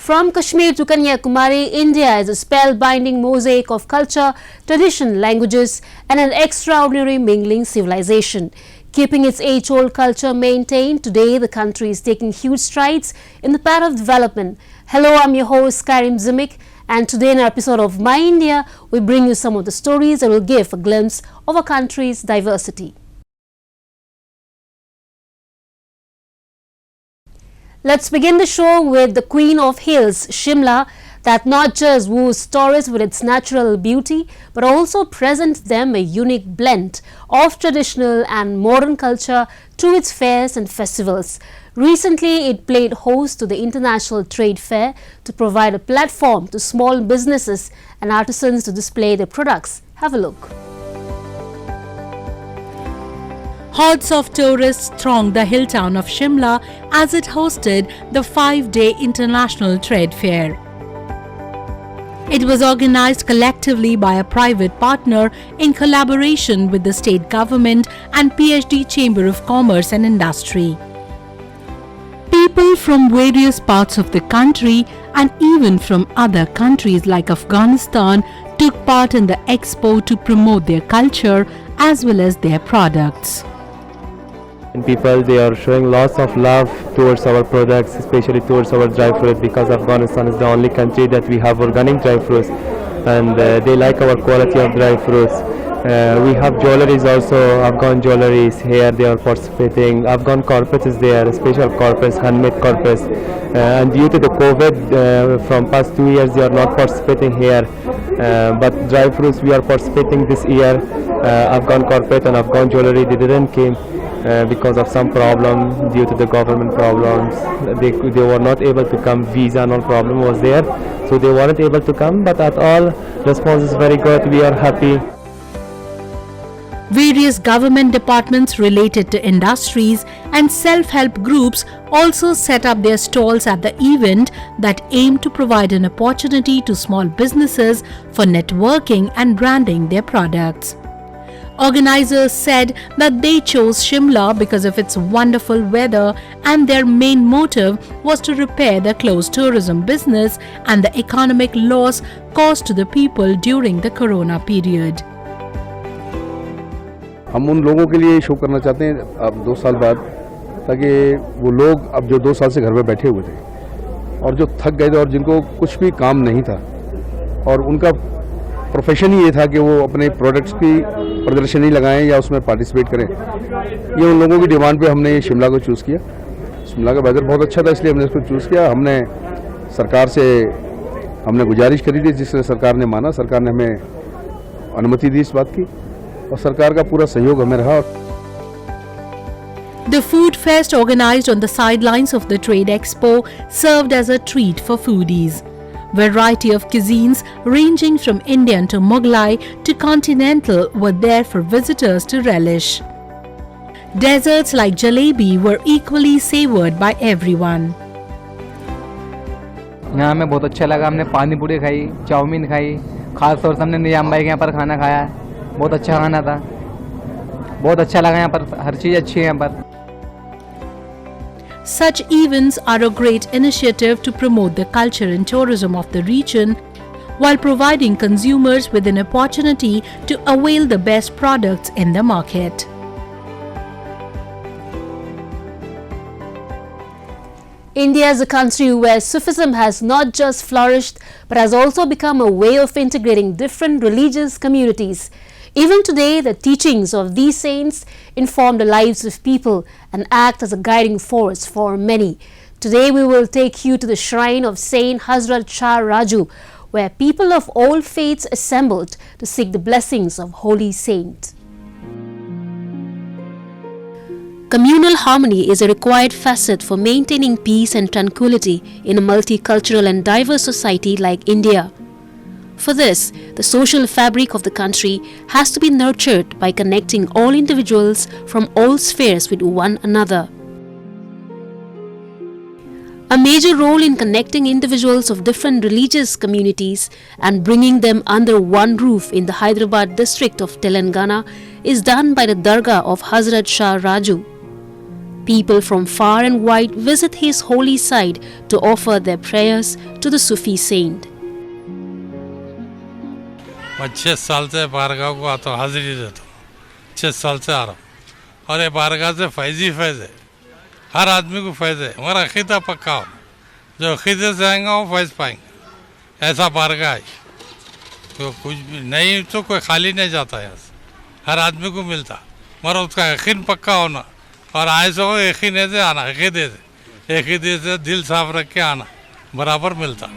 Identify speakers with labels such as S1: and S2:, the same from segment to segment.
S1: From Kashmir to Kanyakumari, India is a spellbinding mosaic of culture, tradition, languages and an extraordinary mingling civilization. Keeping its age-old culture maintained, today the country is taking huge strides in the path of development. Hello, I'm your host Karim Zimik, and today in our episode of My India, we bring you some of the stories that will give a glimpse of our country's diversity. Let's begin the show with the Queen of Hills, Shimla, that not just woos tourists with its natural beauty, but also presents them a unique blend of traditional and modern culture through its fairs and festivals. Recently, it played host to the International Trade Fair to provide a platform to small businesses and artisans to display their products. Have a look.
S2: Hordes of tourists thronged the hill town of Shimla as it hosted the 5-day International Trade Fair. It was organized collectively by a private partner in collaboration with the state government and PhD Chamber of Commerce and Industry. People from various parts of the country and even from other countries like Afghanistan took part in the expo to promote their culture as well as their products.
S3: And people, they are showing lots of love towards our products, especially towards our dry fruit, because Afghanistan is the only country that we have organic dry fruits, and they like our quality of dry fruits. We have jewelries also, Afghan jewelries here, they are participating. Afghan carpet is there, special carpets, handmade carpets, and due to the COVID, from past 2 years they are not participating here, but dry fruits we are participating this year. Afghan carpet and Afghan jewelry, they didn't came because of some problem due to the government problems. They were not able to come, visa and all problem was there, so they weren't able to come, but at all response is very good, we are happy.
S2: Various government departments related to industries and self-help groups also set up their stalls at the event that aim to provide an opportunity to small businesses for networking and branding their products. Organizers said that they chose Shimla because of its wonderful weather, and their main motive was to repair the closed tourism business and the economic loss caused to the people during the corona period.
S4: हम उन लोगों के लिए show करना चाहते हैं अब 2 साल बाद, ताकि वो लोग अब जो 2 साल से घर में बैठे हुए थे और जो थक गए थे और जिनको कुछ भी काम नहीं था और उनका प्रोफेशन ही ये था कि वो अपने प्रोडक्ट्स की प्रदर्शनी लगाएं या उसमें पार्टिसिपेट करें, ये उन लोगों की डिमांड पे हमने शिमला को चूज़ किया। शिमला का वेदर बहुत अच्छा था, इसलिए हमने इसको चूज़ किया। हमने सरकार से गुजारिश करी थी, जिससे सरकार ने माना, सरकार ने हमें अनुमति दी इस बात की, और सरकार का पूरा सहयोग हमें रहा।
S2: The food fest organized on the sidelines of the Trade Expo served as a treat for foodies. Variety of cuisines ranging from Indian to Mughlai to continental were there for visitors to relish. Desserts like jalebi were equally savored by everyone.
S5: यहाँ हमें बहुत अच्छा लगा, हमने पानी पूरी खाई, chowmein खाई, खास तौर से हमने निजाम भाई के यहाँ पर खाना खाया, बहुत अच्छा खाना था, बहुत अच्छा लगा यहाँ पर, हर चीज़ अच्छी है यहाँ पर।
S2: Such events are a great initiative to promote the culture and tourism of the region while providing consumers with an opportunity to avail the best products in the market.
S1: India is a country where Sufism has not just flourished but has also become a way of integrating different religious communities. Even today, the teachings of these saints inform the lives of people and act as a guiding force for many. Today, we will take you to the shrine of Saint Hazrat Shah Raju, where people of all faiths assembled to seek the blessings of Holy Saint. Communal harmony is a required facet for maintaining peace and tranquility in a multicultural and diverse society like India. For this, the social fabric of the country has to be nurtured by connecting all individuals from all spheres with one another. A major role in connecting individuals of different religious communities and bringing them under one roof in the Hyderabad district of Telangana is done by the Dargah of Hazrat Shah Raju. People from far and wide visit his holy site to offer their prayers to the Sufi saint.
S6: मैं 6 साल से बारगाह को आता हूँ, हाजिरी देता हूँ। 6 साल से आ रहा हूँ और ये बारगाह से फैज़ ही फैज़ है, हर आदमी को फैज़ है। हमारा अक़ीदा पक्का हो, जो अक़ीदे से आएंगे वो फैज़ पाएंगे, ऐसा बारगाह है। तो कुछ भी नहीं तो कोई खाली नहीं जाता यहाँ से, हर आदमी को मिलता, मगर उसका यकीन पक्का होना और आए सो यकीन से आना, अक़ीदे से दिल साफ रख के आना, बराबर मिलता।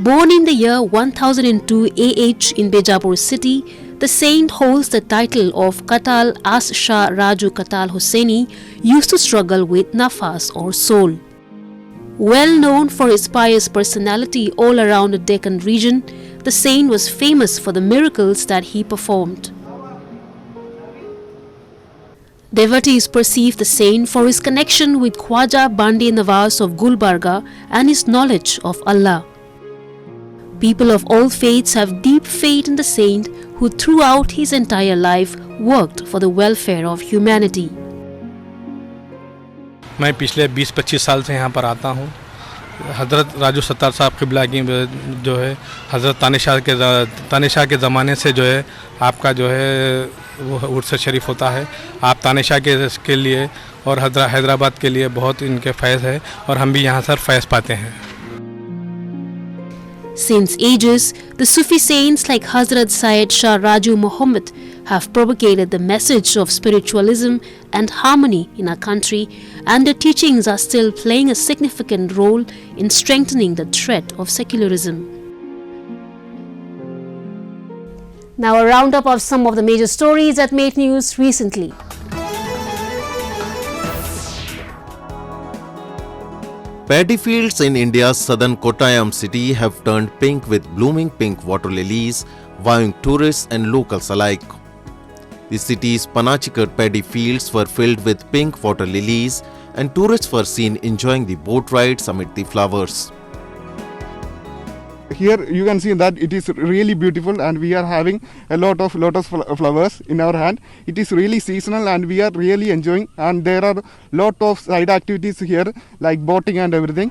S1: Born in the year 1002 AH in Bijapur city, the saint holds the title of Qatal As Shah Raju Qatal Hussaini, used to struggle with nafas or soul. Well known for his pious personality all around the Deccan region, the saint was famous for the miracles that he performed. Devotees perceive the saint for his connection with Khwaja Bandi Nawaz of Gulbarga and his knowledge of Allah. People of all faiths have deep faith in the saint who throughout his entire life worked for the welfare of humanity.
S7: मैं पिछले 20-25 साल से यहाँ पर आता हूँ। हज़रत राजू सत्तार साहब क़िबला की जो है हज़रत तानेशाह के ज़माने से जो है आपका जो है वो उर्स शरीफ होता है। आप तानेशाह के लिए और हैदराबाद के लिए बहुत इनके फैज़ है और हम भी यहाँ सर फैज़ पाते हैं।
S1: Since ages, the Sufi saints like Hazrat Syed Shah Raju Muhammad have propagated the message of spiritualism and harmony in our country, and their teachings are still playing a significant role in strengthening the threat of secularism. Now a roundup of some of the major stories that made news recently.
S8: Paddy fields in India's southern Kottayam city have turned pink with blooming pink water lilies, wowing tourists and locals alike. The city's Panachikar paddy fields were filled with pink water lilies, and tourists were seen enjoying the boat rides amid the flowers.
S9: Here you can see that it is really beautiful, and we are having a lot of flowers in our hand. It is really seasonal and we are really enjoying, and there are lot of side activities here like boating and everything.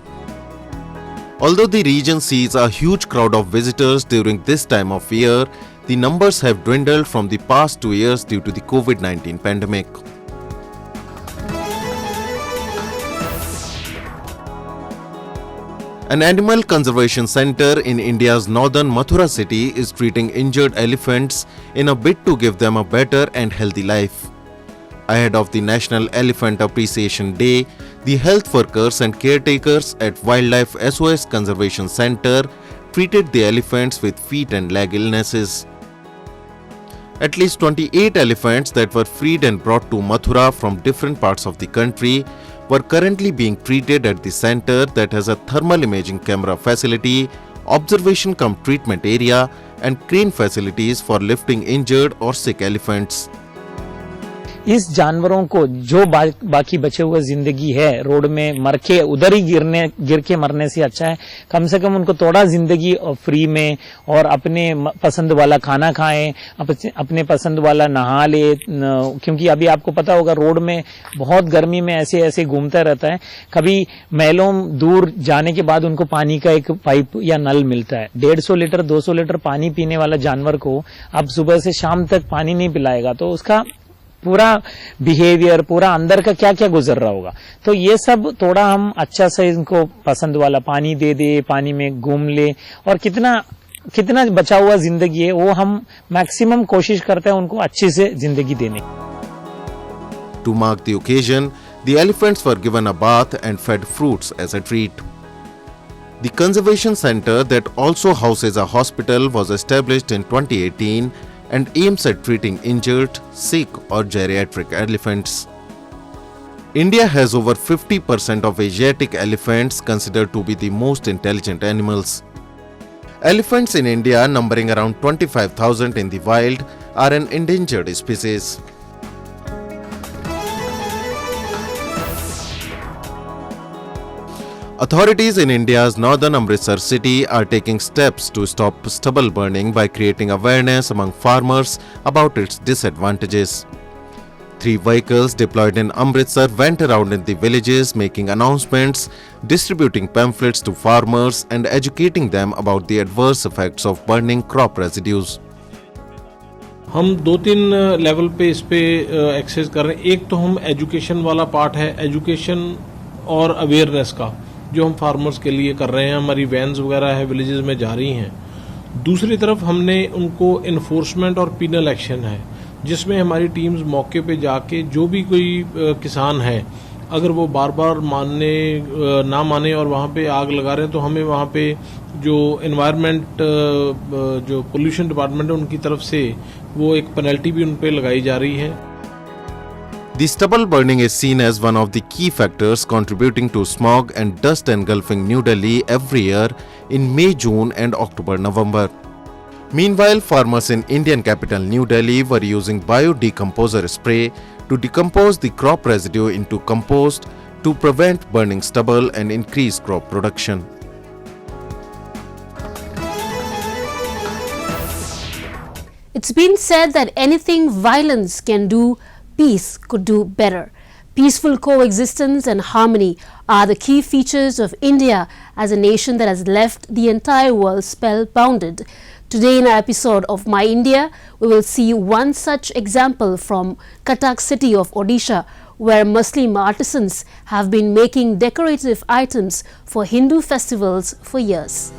S8: Although the region sees a huge crowd of visitors during this time of year, the numbers have dwindled from the past 2 years due to the COVID-19 pandemic. An animal conservation center in India's northern Mathura city is treating injured elephants in a bid to give them a better and healthy life. Ahead of the National Elephant Appreciation Day, the health workers and caretakers at Wildlife SOS Conservation Center treated the elephants with feet and leg illnesses. At least 28 elephants that were freed and brought to Mathura from different parts of the country were currently being treated at the center that has a thermal imaging camera facility, observation cum treatment area, and crane facilities for lifting injured or sick elephants.
S10: इस जानवरों को जो बाकी बचे हुए जिंदगी है road में मर के उधर ही गिर के मरने से अच्छा है कम से कम उनको थोड़ा जिंदगी फ्री में और अपने पसंद वाला खाना खाएं, अपने पसंद वाला नहा ले, क्योंकि अभी आपको पता होगा रोड में बहुत गर्मी में ऐसे घूमता रहता है। कभी मैलों दूर जाने के बाद उनको पानी का एक पाइप या नल मिलता है, 150 लीटर 200 लीटर पानी पीने वाला जानवर को आप सुबह से शाम तक पानी नहीं पिलाएगा तो उसका पूरा बिहेवियर, पूरा अंदर का क्या क्या गुजर रहा होगा। तो ये सब थोड़ा हम अच्छा से इनको पसंद वाला पानी दे, पानी में घूम ले, और कितना बचा हुआ जिंदगी है वो हम मैक्सिमम कोशिश करते हैं उनको अच्छी से जिंदगी देने।
S8: To mark the occasion, the elephants were given a bath and fed fruits as a treat. The conservation center that also houses a hospital was established in 2018 and aims at treating injured, sick or geriatric elephants. India has over 50% of Asiatic elephants considered to be the most intelligent animals. Elephants in India, numbering around 25,000 in the wild, are an endangered species. Authorities in India's northern Amritsar city are taking steps to stop stubble burning by creating awareness among farmers about its disadvantages. 3 vehicles deployed in Amritsar went around in the villages making announcements, distributing pamphlets to farmers and educating them about the adverse effects of burning crop residues.
S11: हम 2-3 level पे इस पे access कर रहे हैं. एक तो हम एजुकेशन वाला पार्ट है, एजुकेशन और अवेयरनेस का जो हम फार्मर्स के लिए कर रहे हैं. हमारी वैन्स वगैरह है विलेजेस में जा रही हैं. दूसरी तरफ हमने उनको इन्फोर्समेंट और पीनल एक्शन है जिसमें हमारी टीम्स मौके पे जाके जो भी कोई किसान है अगर वो बार बार ना माने और वहाँ पे आग लगा रहे हैं तो हमें वहाँ पे जो एनवायरनमेंट जो पोल्यूशन डिपार्टमेंट है उनकी तरफ से वो एक पेनल्टी भी उन पे लगाई जा रही है.
S8: The stubble burning is seen as one of the key factors contributing to smog and dust engulfing New Delhi every year in May, June and October, November. Meanwhile, farmers in Indian capital New Delhi were using biodecomposer spray to decompose the crop residue into compost to prevent burning stubble and increase crop production.
S1: It's been said that anything violence can do, peace could do better. Peaceful coexistence and harmony are the key features of India as a nation that has left the entire world spellbounded. Today in our episode of My India, we will see one such example from Cuttack city of Odisha, where Muslim artisans have been making decorative items for Hindu festivals for years.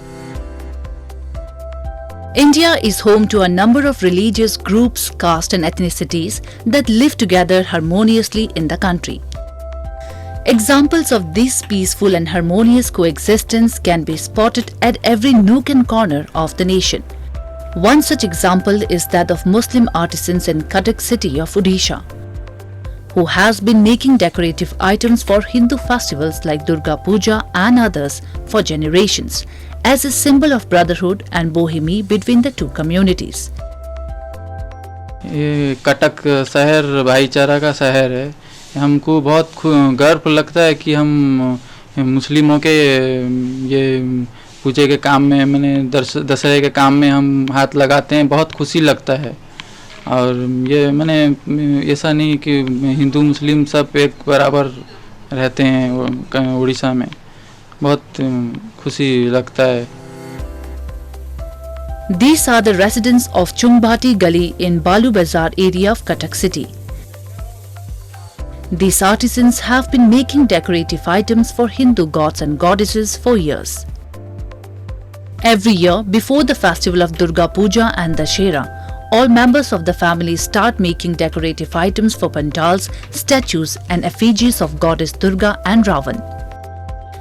S12: India is home to a number of religious groups, castes and ethnicities that live together harmoniously in the country. Examples of this peaceful and harmonious coexistence can be spotted at every nook and corner of the nation. One such example is that of Muslim artisans in Cuttack city of Odisha, who has been making decorative items for Hindu festivals like Durga Puja and others for generations, as a symbol of brotherhood and bohemy between the two communities.
S13: ये कटक शहर भाईचारा का शहर है. हमको बहुत गर्व लगता है कि हम मुस्लिमों के ये पूजे के काम में मैंने दशहरे के काम में हम हाथ लगाते हैं. बहुत खुशी लगता है. और ये मैंने ऐसा नहीं कि हिंदू मुस्लिम सब एक बराबर रहते हैं उड़ीसा में. बहुत खुशी लगता है.
S12: These are the residents of Chungbati Gully in Balu Bazar area of Cuttack city. These artisans have been making decorative items for Hindu gods and goddesses for years. Every year, before the festival of Durga Puja and Dashera, all members of the family start making decorative items for pandals, statues and effigies of goddess Durga and Ravan.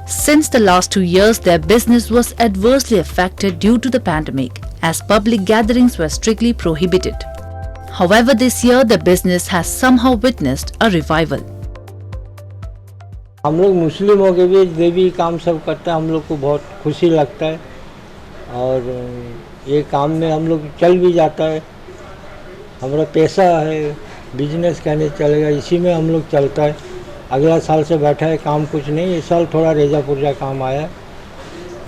S12: Since the last 2 years, their business was adversely affected due to the pandemic, as public gatherings were strictly prohibited. However, this year the business has somehow witnessed a revival.
S14: हम लोग मुस्लिमों के बीच देवी काम सब करता है. हम लोग को बहुत खुशी लगता है और ये काम में हम लोग चल भी जाता है. हमारा पैसा है, बिजनेस कहने चलेगा, इसी में हम लोग चलता है. अगला साल से बैठा है काम कुछ नहीं. इस साल थोड़ा रेजा पुर्जा काम आया.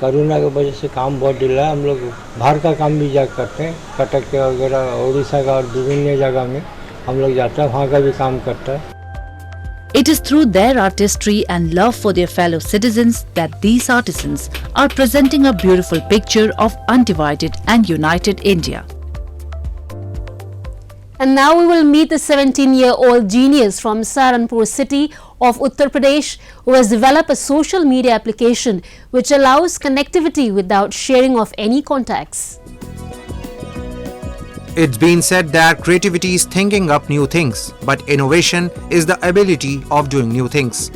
S14: कोरोना की वजह से काम बहुत ढीला है. हम लोग बाहर का काम भी जा करते हैं. कटक के वगैरह उड़ीसा का और विभिन्न जगह में हम लोग जाता है. वहाँ का भी काम करता है.
S12: It is through their artistry and love for their fellow citizens that these artisans are presenting a beautiful picture of undivided and united India.
S1: And now we will meet the 17-year-old genius from Saharanpur city of Uttar Pradesh who has developed a social media application which allows connectivity without sharing of any contacts.
S15: It's been said that creativity is thinking up new things, but innovation is the ability of doing new things.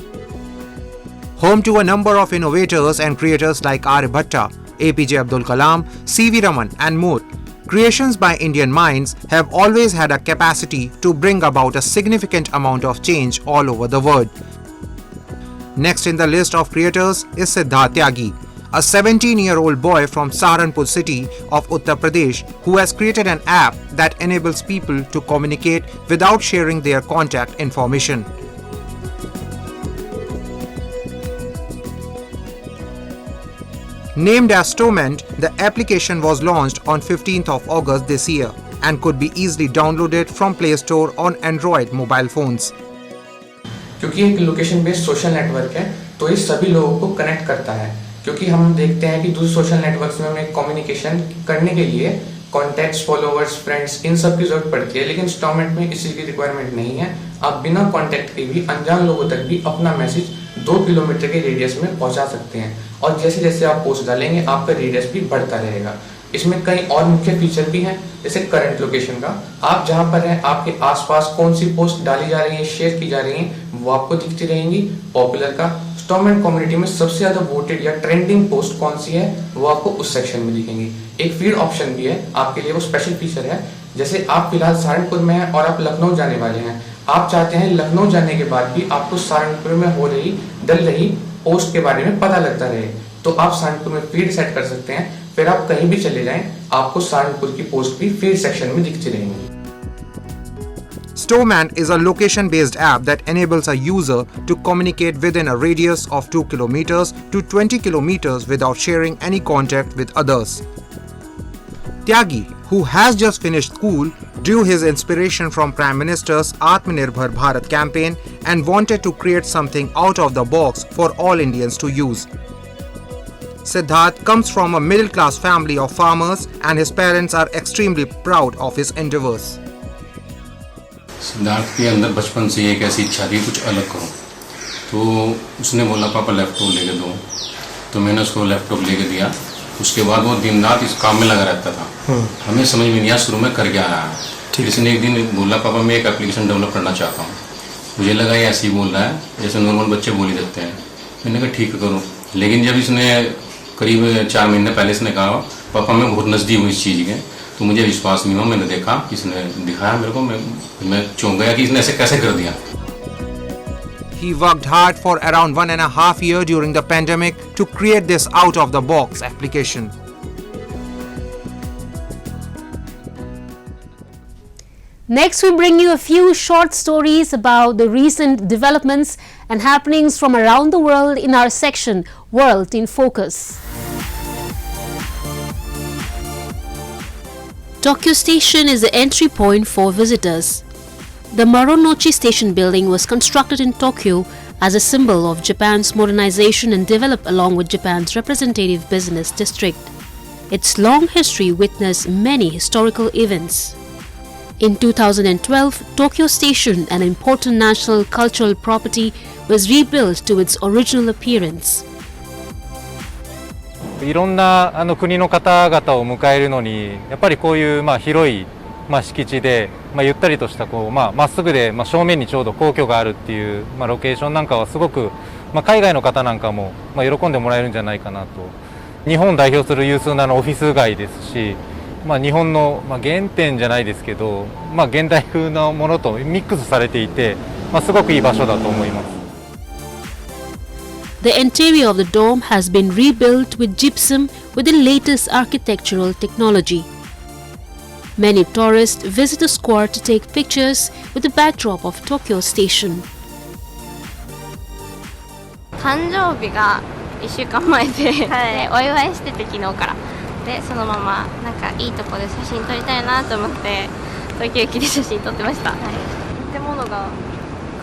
S15: Home to a number of innovators and creators like Aryabhatta, APJ Abdul Kalam, C.V. Raman and more, creations by Indian minds have always had a capacity to bring about a significant amount of change all over the world. Next in the list of creators is Siddharthyagi, a 17-year-old boy from Saharanpur city of Uttar Pradesh who has created an app that enables people to communicate without sharing their contact information. Named as Torment, the application was launched on 15th of August this year. and could be easily downloaded from Play Store on Android mobile phones.
S16: क्योंकि एक location based social network है तो ये सभी लोगों को connect करता है, क्योंकि हम देखते हैं कि दूसरे सोशल नेटवर्क्स में हमें कम्युनिकेशन करने के लिए कॉन्टैक्ट्स, फॉलोअर्स, फ्रेंड्स इन सब की जरूरत पड़ती है, लेकिन स्टॉर्मेट में इसी की रिक्वायरमेंट नहीं है। आप बिना कॉन्टैक्ट के भी अनजान लोगों तक भी अपना मैसेज 2 किलोमीटर के रेडियस में पहुंचा सकते हैं, और जैसे जैसे आप पोस्ट डालेंगे आपका रेडियस भी बढ़ता रहेगा। इसमें कई और मुख्य फीचर भी हैं, जैसे करंट लोकेशन का, आप जहां पर हैं आपके आसपास कौन सी पोस्ट डाली जा रही है, शेयर की जा रही है, वो आपको दिखती रहेंगी। पॉपुलर का, स्टॉर्मेट कम्युनिटी में सबसे ज्यादा वोटेड या ट्रेंडिंग पोस्ट कौन सी है वो आपको उस सेक्शन में दिखेंगी। एक फीड ऑप्शन भी है आपके लिए, वो स्पेशल फीचर है। जैसे आप फिलहाल सहारनपुर में हैं और आप लखनऊ जाने वाले हैं, आप चाहते हैं लखनऊ जाने के बाद भी आपको सहारनपुर में हो रही डल रही पोस्ट के बारे में पता लगता रहे, तो आप सहारनपुर में फीड सेट कर सकते हैं। फिर आप कहीं भी चले जाएं, आपको सहारनपुर की पोस्ट भी फीड सेक्शन में दिखती रहेंगी।
S15: Storeman is a location-based app that enables a user to communicate within a radius of 2 kilometers to 20 kilometers without sharing any contact with others. Tyagi, who has just finished school, drew his inspiration from Prime Minister's Atmanirbhar Bharat campaign and wanted to create something out of the box for all Indians to use. Siddharth comes from a middle-class family of farmers and his parents are extremely proud of his endeavors.
S17: Siddharth के अंदर बचपन से एक ऐसी इच्छा थी कुछ अलग करूं, तो उसने बोला पापा लैपटॉप लेके दो, तो मैंने उसको लैपटॉप लेके दिया। उसके बाद वो दिन रात इस काम में लगा रहता था। हमें समझ में नहीं आया शुरू में कर क्या रहा है। फिर इसने एक दिन बोला पापा मैं एक एप्लीकेशन डेवलप करना चाहता हूँ। मुझे लगा ये ऐसे ही बोल रहा है जैसे नॉर्मल बच्चे बोल ही देते हैं। मैंने कहा ठीक है करो, लेकिन जब इसने करीब 4 महीने पहले इसने कहा पापा मैं बहुत नज़दीक हूँ इस चीज़ के, तो मुझे विश्वास नहीं हुआ। मैंने देखा, इसने दिखाया मेरे को, मैं चौंक गया कि इसने ऐसे कैसे कर दिया।
S15: He worked hard for around 1.5 years during the pandemic to create this out-of-the-box application.
S1: Next, we bring you a few short stories about the recent developments and happenings from around the world in our section, World in Focus.
S18: Tokyo Station is the entry point for visitors. The Marunouchi Station building was constructed in Tokyo as a symbol of Japan's modernization and developed along with Japan's representative business district. Its long history witnessed many historical events. In 2012, Tokyo Station, an important national cultural property, was rebuilt to its original appearance.
S19: いろんな国の方々を迎えるのにやっぱりこういう広い敷地でゆったりとしたまっすぐで正面にちょうど皇居があるっていうロケーションなんかはすごく海外の方なんかも喜んでもらえるんじゃないかなと。日本を代表する有数なオフィス街ですし、日本の原点じゃないですけど現代風のものとミックスされていてすごくいい場所だと思います。
S18: The interior of the dome has been rebuilt with gypsum with the latest architectural technology. Many tourists visit the square to take pictures with the backdrop of Tokyo Station.
S20: 誕生日が1週間前で、でお祝いしてて昨日からでそのままなんかいいとこで写真撮りたいなと思って東京駅で写真撮ってました。建物が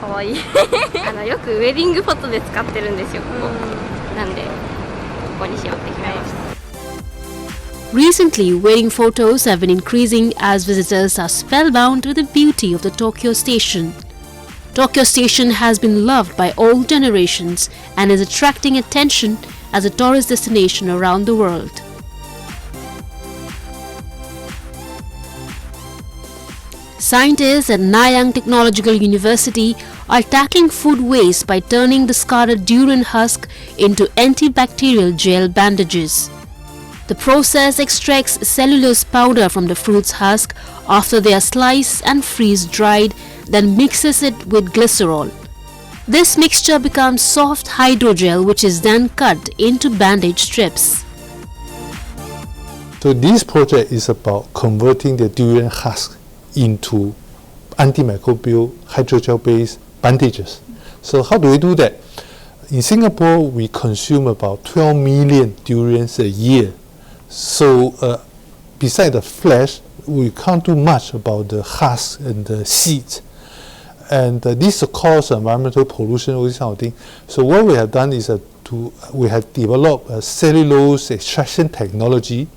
S20: 可愛いよくウェディングフォトで使ってるんですよ、ここ。なんでここにしようって決めました。
S18: Recently, wedding photos have been increasing as visitors are spellbound with the beauty of the Tokyo Station. Tokyo Station has been loved by all generations and is attracting attention as a tourist destination around the world. Scientists at Nanyang Technological University are tackling food waste by turning discarded durian husk into antibacterial gel bandages. The process extracts cellulose powder from the fruit's husk after they are sliced and freeze-dried, then mixes it with glycerol. This mixture becomes soft hydrogel which is then cut into bandage strips.
S21: So this project is about converting the durian husk into antimicrobial hydrogel-based bandages. So how do we do that? In Singapore, we consume about 12 million durians a year. So beside the flesh, we can't do much about the husk and the seeds. And this causes environmental pollution, all this kind of thing. So what we have done is we have developed a cellulose extraction technology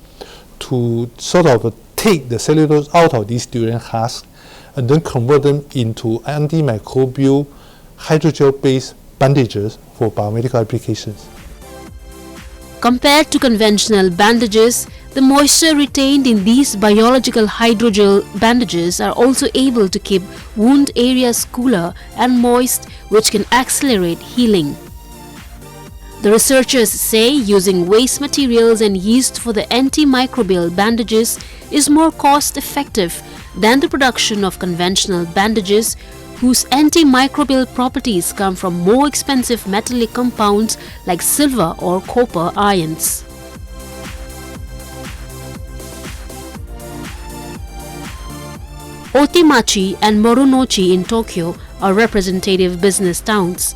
S21: to sort of take the cellulose out of these durian husks and then convert them into antimicrobial hydrogel-based bandages for biomedical applications.
S18: Compared to conventional bandages, the moisture retained in these biological hydrogel bandages are also able to keep wound areas cooler and moist, which can accelerate healing. The researchers say using waste materials and yeast for the antimicrobial bandages is more cost-effective than the production of conventional bandages, whose antimicrobial properties come from more expensive metallic compounds like silver or copper ions. Otimachi and Moronochi in Tokyo are representative business towns.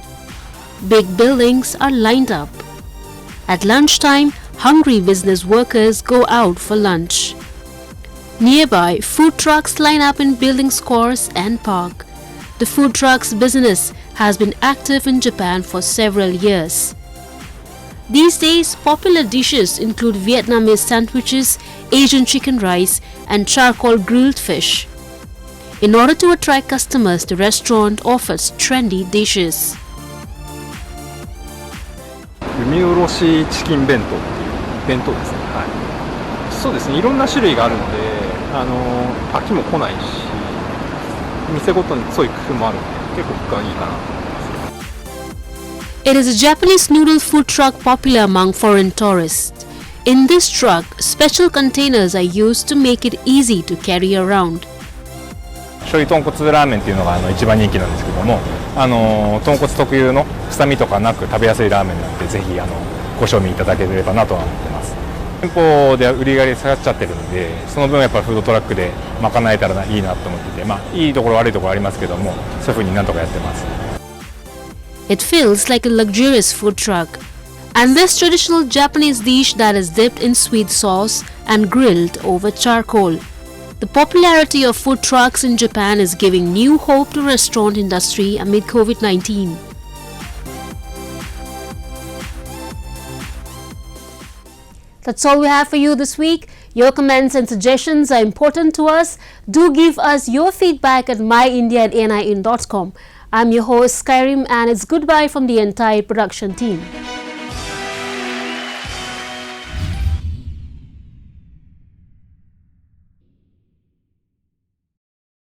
S18: Big buildings are lined up. At lunchtime, hungry business workers go out for lunch. Nearby, food trucks line up in building scores and park. The food trucks business has been active in Japan for several years. These days, popular dishes include Vietnamese sandwiches, Asian chicken rice, and charcoal grilled fish. In order to attract customers, the restaurant offers trendy dishes.
S3: 海おろしチキン弁当っていう弁当ですね。はい。そうですね。いろんな種類があるので、飽きも来ないし、店ごとにそういう工夫もあるので、結構僕はいいかなと思います。
S18: It is a Japanese noodle food truck popular among foreign tourists. In this truck, special containers are used to make it easy to carry around.
S22: 醤油豚骨ラーメンっていうのが一番人気なんですけども、豚骨特有の臭みとかなく食べやすいラーメンなので、ぜひご賞味いただければなとは思ってます。店舗で売り上げ下がっちゃってるので、その分やっぱりフードトラックで賄えたらいいなと思ってて、いいところ悪いところありますけども、そういうふうになんとかやってます。
S18: It feels like a luxurious food truck. And this traditional Japanese dish that is dipped in sweet sauce and grilled over charcoal. The popularity of food trucks in Japan is giving new hope to restaurant industry amid COVID-19. That's all we have for you this week. Your comments and suggestions are important to us. Do give us your feedback at myindia@anin.com. I'm your host Skyrim, and it's goodbye from the entire production team.